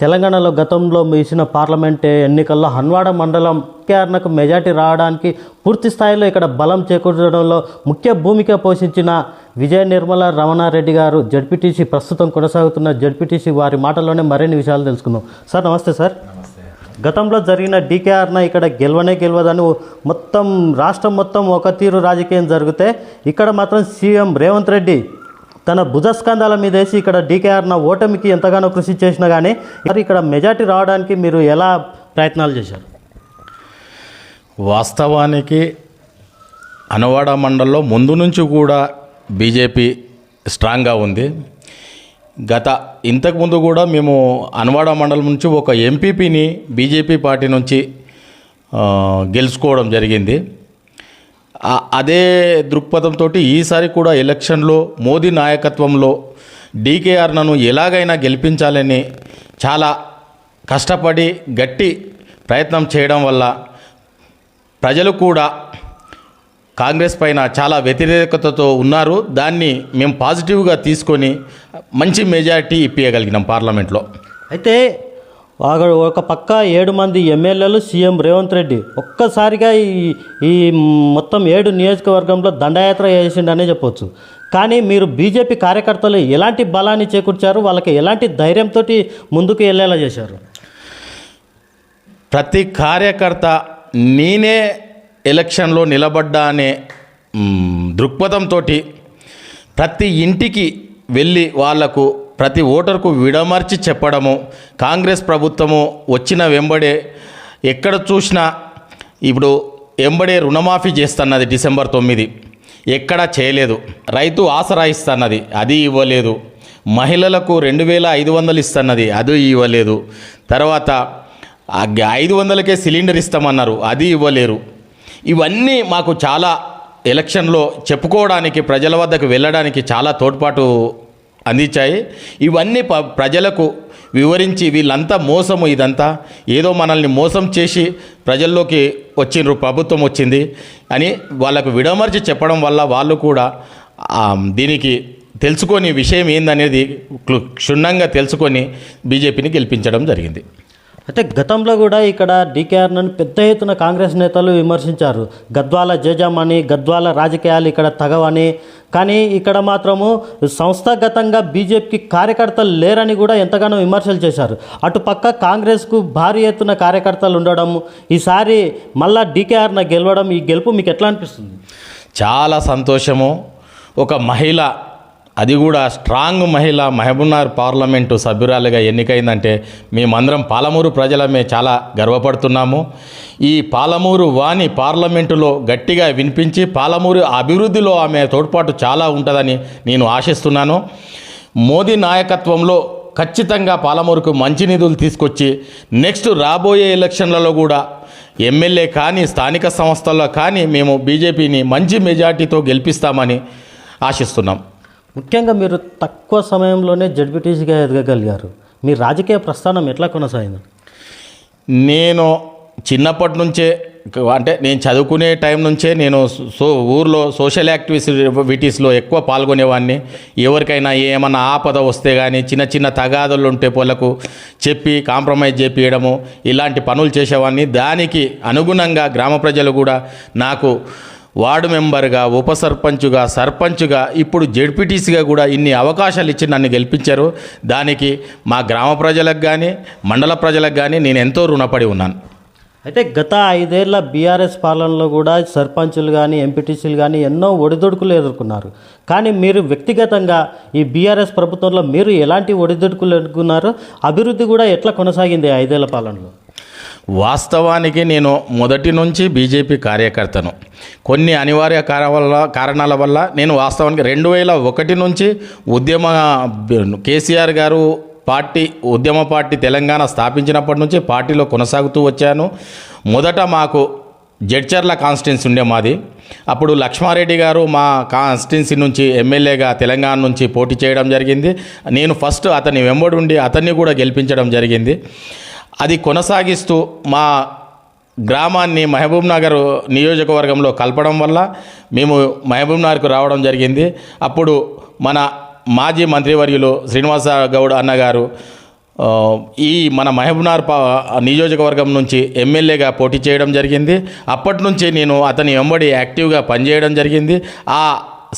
తెలంగాణలో గతంలో ముగిసిన పార్లమెంట్ ఎన్నికల్లో హన్వాడ మండలం కేఆర్నకు మెజార్టీ రావడానికి పూర్తి స్థాయిలో ఇక్కడ బలం చేకూర్చడంలో ముఖ్య భూమిక పోషించిన విజయ నిర్మల రమణారెడ్డి గారు జడ్పీటీసీ, ప్రస్తుతం కొనసాగుతున్న జడ్పీటీసీ, వారి మాటల్లోనే మరిన్ని విషయాలు తెలుసుకుందాం. సార్ నమస్తే. సార్, గతంలో జరిగిన డీకేఆర్న ఇక్కడ గెలవదని మొత్తం రాష్ట్రం మొత్తం ఒక తీరు రాజకీయం జరిగితే ఇక్కడ మాత్రం సీఎం రేవంత్ రెడ్డి తన భుజస్కంధాల మీద వేసి ఇక్కడ డీకేఆర్న ఓటమికి ఎంతగానో కృషి చేసినా కానీ మరి ఇక్కడ మెజార్టీ రావడానికి మీరు ఎలా ప్రయత్నాలు చేశారు? వాస్తవానికి హన్వాడ మండలంలో ముందు నుంచి కూడా బీజేపీ స్ట్రాంగ్గా ఉంది. ఇంతకుముందు కూడా మేము హన్వాడ మండలం నుంచి ఒక ఎంపీపీని బీజేపీ పార్టీ నుంచి గెలుచుకోవడం జరిగింది. అదే దృక్పథంతో ఈసారి కూడా ఎలక్షన్లో మోదీ నాయకత్వంలో డీకేఆర్ను ఎలాగైనా గెలిపించాలని చాలా కష్టపడి గట్టి ప్రయత్నం చేయడం వల్ల ప్రజలు కూడా కాంగ్రెస్ పైన చాలా వ్యతిరేకతతో ఉన్నారు. దాన్ని మేము పాజిటివ్గా తీసుకొని మంచి మెజారిటీ ఇప్పించగలిగినాం పార్లమెంట్లో. అయితే ఒక పక్క 7 మంది ఎమ్మెల్యేలు, సీఎం రేవంత్ రెడ్డి ఒక్కసారిగా ఈ మొత్తం 7 నియోజకవర్గంలో దండయాత్ర చేసిండనే చెప్పవచ్చు. కానీ మీరు బీజేపీ కార్యకర్తలు ఎలాంటి బలాన్ని చేకూర్చారు? వాళ్ళకి ఎలాంటి ధైర్యంతో ముందుకు వెళ్ళేలా చేశారు? ప్రతి కార్యకర్త నేనే ఎలక్షన్లో నిలబడ్డా అనే దృక్పథంతో ప్రతి ఇంటికి వెళ్ళి వాళ్లకు ప్రతి ఓటర్కు విడమర్చి చెప్పడము, కాంగ్రెస్ ప్రభుత్వము వచ్చిన వెంబడే ఎక్కడ చూసినా ఇప్పుడు వెంబడే రుణమాఫీ చేస్తున్నది డిసెంబర్ 9, ఎక్కడా చేయలేదు. రైతు ఆసరా ఇస్తున్నది, అది ఇవ్వలేదు. మహిళలకు 2500 ఇస్తున్నది, అది ఇవ్వలేదు. తర్వాత 500కే సిలిండర్ ఇస్తామన్నారు, అది ఇవ్వలేరు. ఇవన్నీ మాకు చాలా ఎలక్షన్లో చెప్పుకోవడానికి, ప్రజల వద్దకు వెళ్ళడానికి చాలా తోడ్పాటు అందించాయి. ఇవన్నీ ప్రజలకు వివరించి వీళ్ళంతా మోసము, ఇదంతా ఏదో మనల్ని మోసం చేసి ప్రజల్లోకి వచ్చిండ్రు, ప్రభుత్వం వచ్చింది అని వాళ్ళకు విడమర్చి చెప్పడం వల్ల వాళ్ళు కూడా దీనికి తెలుసుకొని విషయం ఏందనేది క్షుణ్ణంగా తెలుసుకొని బీజేపీని గెలిపించడం జరిగింది. అయితే గతంలో కూడా ఇక్కడ డీకేఆర్ను పెద్ద ఎత్తున కాంగ్రెస్ నేతలు విమర్శించారు. గద్వాల జేజామని, గద్వాల రాజకీయాలు ఇక్కడ తగవని. కానీ ఇక్కడ మాత్రము సంస్థాగతంగా బీజేపీకి కార్యకర్తలు లేరని కూడా ఎంతగానో విమర్శలు చేశారు. అటుపక్క కాంగ్రెస్కు భారీ ఎత్తున కార్యకర్తలు ఉండడం, ఈసారి మళ్ళా డీకేఆర్ను గెలవడం, ఈ గెలుపు మీకు ఎట్లా అనిపిస్తుంది? చాలా సంతోషము. ఒక మహిళ, అది కూడా స్ట్రాంగ్ మహిళ మహబూబ్నగర్ పార్లమెంటు సభ్యురాలుగా ఎన్నికైందంటే మేమందరం పాలమూరు ప్రజలమే చాలా గర్వపడుతున్నాము. ఈ పాలమూరు వాణి పార్లమెంటులో గట్టిగా వినిపించి పాలమూరు అభివృద్ధిలో ఆమె తోడ్పాటు చాలా ఉంటుందని నేను ఆశిస్తున్నాను. మోదీ నాయకత్వంలో ఖచ్చితంగా పాలమూరుకు మంచి నిధులు తీసుకొచ్చి నెక్స్ట్ రాబోయే ఎలక్షన్లలో కూడా ఎమ్మెల్యే కానీ స్థానిక సంస్థల్లో కానీ మేము బీజేపీని మంచి మెజార్టీతో గెలిపిస్తామని ఆశిస్తున్నాం. ముఖ్యంగా మీరు తక్కువ సమయంలోనే జడ్పీటీసీగా ఎదగగలిగారు. మీ రాజకీయ ప్రస్థానం ఎట్లా కొనసాగింది? నేను చిన్నప్పటి నుంచే, అంటే నేను చదువుకునే టైం నుంచే నేను ఊర్లో సోషల్ యాక్టివిటీస్లో ఎక్కువ పాల్గొనేవాడిని. ఎవరికైనా ఏమన్నా ఆపద వస్తే కానీ చిన్న చిన్న తగాదులు ఉంటే పొలకు చెప్పి కాంప్రమైజ్ చేపియడము, ఇలాంటి పనులు చేసేవాడిని. దానికి అనుగుణంగా గ్రామ ప్రజలు కూడా నాకు వార్డు మెంబర్గా, ఉప సర్పంచ్గా, సర్పంచ్గా, ఇప్పుడు జెడ్పీటీసీగా కూడా ఇన్ని అవకాశాలు ఇచ్చి నన్ను గెలిపించారు. దానికి మా గ్రామ ప్రజలకు కానీ మండల ప్రజలకు కానీ నేను ఎంతో రుణపడి ఉన్నాను. అయితే గత 5 ఏళ్ల బీఆర్ఎస్ పాలనలో కూడా సర్పంచులు కానీ ఎంపీటీసీలు కానీ ఎన్నో ఒడిదుడుకులు ఎదుర్కొన్నారు. కానీ మీరు వ్యక్తిగతంగా ఈ బీఆర్ఎస్ ప్రభుత్వంలో మీరు ఎలాంటి ఒడిదుడుకులు ఎదుర్కొన్నారు? అభివృద్ధి కూడా ఎట్లా కొనసాగింది 5 ఏళ్ల పాలనలో? వాస్తవానికి నేను మొదటి నుంచి బీజేపీ కార్యకర్తను. కొన్ని అనివార్య కారణాల వల్ల నేను వాస్తవానికి 2001 నుంచి కేసీఆర్ గారు ఉద్యమ పార్టీ తెలంగాణ స్థాపించినప్పటి నుంచి పార్టీలో కొనసాగుతూ వచ్చాను. మొదట మాకు జడ్చర్ల కాన్స్టిట్యున్సీ ఉండే మాది. అప్పుడు లక్ష్మారెడ్డి గారు మా కాన్స్టిట్యున్సీ నుంచి ఎమ్మెల్యేగా తెలంగాణ నుంచి పోటీ చేయడం జరిగింది. నేను ఫస్ట్ అతన్ని వెంబడి అతన్ని కూడా గెలిపించడం జరిగింది. అది కొనసాగిస్తూ మా గ్రామాన్ని మహబూబ్నగర్ నియోజకవర్గంలో కలపడం వల్ల మేము మహబూబ్నగర్కు రావడం జరిగింది. అప్పుడు మన మాజీ మంత్రివర్యులు శ్రీనివాస గౌడ్ అన్నగారు ఈ మన మహబూబ్నగర్ నియోజకవర్గం నుంచి ఎమ్మెల్యేగా పోటీ చేయడం జరిగింది. అప్పటి నుంచి నేను అతని వెంబడి యాక్టివ్గా పనిచేయడం జరిగింది. ఆ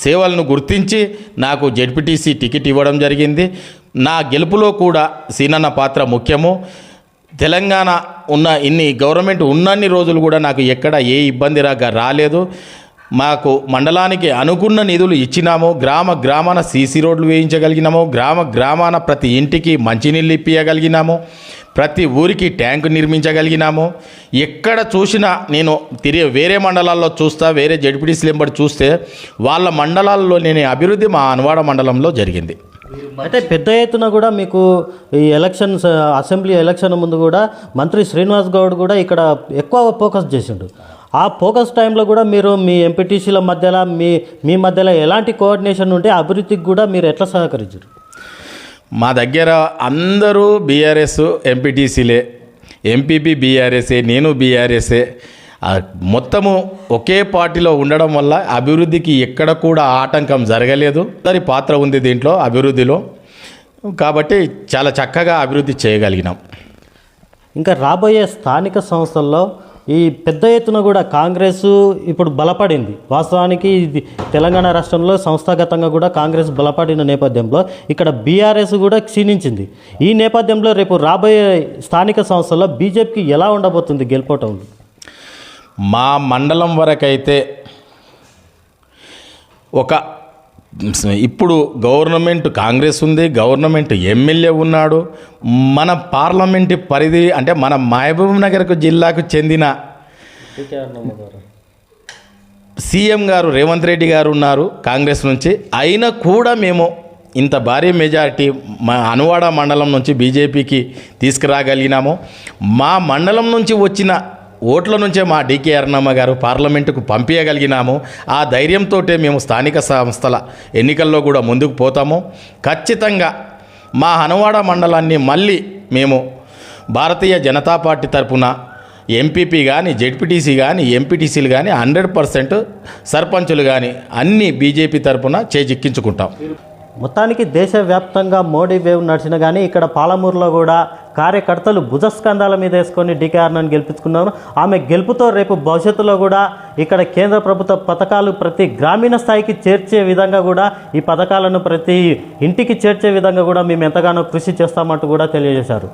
సేవలను గుర్తించి నాకు జెడ్పీటీసీ టికెట్ ఇవ్వడం జరిగింది. నా గెలుపులో కూడా సీనన్న పాత్ర ముఖ్యము. తెలంగాణ ఉన్న ఇన్ని గవర్నమెంట్ ఉన్నన్ని రోజులు కూడా నాకు ఎక్కడ ఏ ఇబ్బంది రాలేదు. మాకు మండలానికి అనుకున్న నిధులు ఇచ్చినాము. గ్రామాన సీసీ రోడ్లు వేయించగలిగినాము. గ్రామాన ప్రతి ఇంటికి మంచినీళ్ళు ఇప్పించగలిగినాము. ప్రతి ఊరికి ట్యాంకు నిర్మించగలిగినాము. ఎక్కడ చూసినా నేను వేరే మండలాల్లో చూస్తా, వేరే జడ్పీటీసీలు వెంబడి చూస్తే వాళ్ళ మండలాల్లో నేను అభివృద్ధి మా హన్వాడ మండలంలో జరిగింది. అయితే పెద్ద ఎత్తున కూడా మీకు ఈ ఎలక్షన్స్ అసెంబ్లీ ఎలక్షన్ ముందు కూడా మంత్రి శ్రీనివాస్ గౌడ్ కూడా ఇక్కడ ఎక్కువ ఫోకస్ చేసిండు. ఆ ఫోకస్ టైంలో కూడా మీరు మీ ఎంపీటీసీల మధ్యలో మీ మధ్యలో ఎలాంటి కోఆర్డినేషన్ ఉంటే అభివృద్ధికి కూడా మీరు ఎట్లా సహకరించారు? మా దగ్గర అందరూ బీఆర్ఎస్ ఎంపీటీసీలే, ఎంపీపీ బీఆర్ఎస్ఏ, నేను బీఆర్ఎస్ఏ. మొత్తము ఒకే పార్టీలో ఉండడం వల్ల అభివృద్ధికి ఎక్కడ కూడా ఆటంకం జరగలేదు. అందరి పాత్ర ఉంది దీంట్లో అభివృద్ధిలో. కాబట్టి చాలా చక్కగా అభివృద్ధి చేయగలిగినాం. ఇంకా రాబోయే స్థానిక సంస్థల్లో ఈ పెద్ద ఎత్తున కూడా కాంగ్రెస్ ఇప్పుడు బలపడింది. వాస్తవానికి ఇది తెలంగాణ రాష్ట్రంలో సంస్థాగతంగా కూడా కాంగ్రెస్ బలపడిన నేపథ్యంలో ఇక్కడ బీఆర్ఎస్ కూడా క్షీణించింది. ఈ నేపథ్యంలో రేపు రాబోయే స్థానిక సంస్థల్లో బీజేపీకి ఎలా ఉండబోతుంది గెలుపోవటం? మా మండలం వరకైతే ఇప్పుడు గవర్నమెంట్ కాంగ్రెస్ ఉంది, గవర్నమెంట్ ఎమ్మెల్యే ఉన్నాడు. మన పార్లమెంటు పరిధి అంటే మన మహబూబ్ నగర్ జిల్లాకు చెందిన సీఎం గారు రేవంత్ రెడ్డి గారు ఉన్నారు కాంగ్రెస్ నుంచి. అయినా కూడా మేము ఇంత భారీ మెజారిటీ మా హన్వాడ మండలం నుంచి బీజేపీకి తీసుకురాగలిగినాము. మా మండలం నుంచి వచ్చిన ఓట్ల నుంచే మా డీకే అరుణమ్మ గారు పార్లమెంటుకు పంపించగలిగినాము. ఆ ధైర్యంతో మేము స్థానిక సంస్థల ఎన్నికల్లో కూడా ముందుకు పోతాము. ఖచ్చితంగా మా హన్వాడ మండలాన్ని మళ్ళీ మేము భారతీయ జనతా పార్టీ తరఫున ఎంపీపీ కానీ, జెడ్పీటీసీ కానీ, ఎంపీటీసీలు కానీ 100% సర్పంచులు కానీ అన్నీ బీజేపీ తరఫున చేజిక్కించుకుంటాం. మొత్తానికి దేశవ్యాప్తంగా మోడీ వేవ్ నడిచిన కానీ ఇక్కడ పాలమూరులో కూడా కార్యకర్తలు భుజస్కంధాల మీద వేసుకొని డీకే అరుణని గెలిపించుకున్నారు. ఆమె గెలుపుతో రేపు భవిష్యత్తులో కూడా ఇక్కడ కేంద్ర ప్రభుత్వ పథకాలు ప్రతి గ్రామీణ స్థాయికి చేర్చే విధంగా కూడా ఈ పథకాలను ప్రతి ఇంటికి చేర్చే విధంగా కూడా మేము ఎంతగానో కృషి చేస్తామంటూ కూడా తెలియజేశారు.